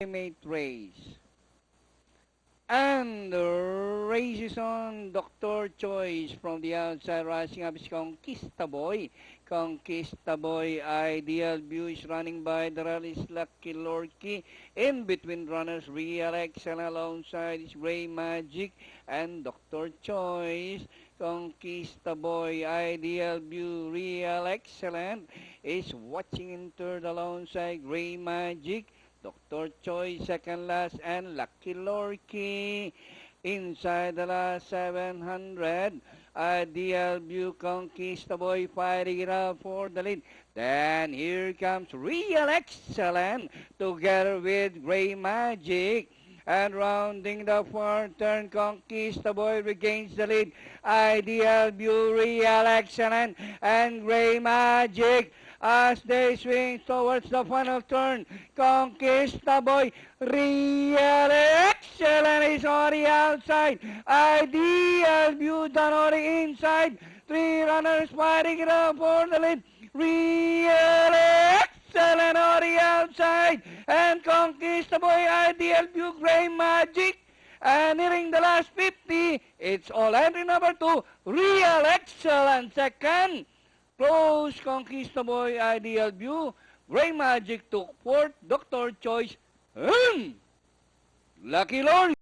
ultimate race. And the race is on. Dr. Choice from the outside rushing up is Conquista Boy. Conquista Boy, Ideal View is running by the rally is Lucky Lorky. In between runners, Real Excel alongside is Gray Magic and Dr. Choice. Conquista Boy, Ideal View, Real Excellent is watching in third alongside Gray Magic. Dr. Choi, second last, and Lucky Lorky. Inside the last 700, Ideal View Conquista Boy fighting it out for the lead. Then here comes Real Excellent together with Gray Magic. And rounding the far turn, Conquista Boy regains the lead. Ideal View, Real Excellent, and Gray Magic as they swing towards the final turn. Conquista Boy, Real Excellent is on the outside. Ideal View done on the inside. Three runners fighting it out for the lead. Real Excellent on the outside. And Conquista Boy, Ideal View, Gray Magic. And nearing the last 50, it's all entry number 2, Real Excellent second. Close Conquista Boy, Ideal View. Gray Magic took fourth. Dr. Choice. Lucky Lord.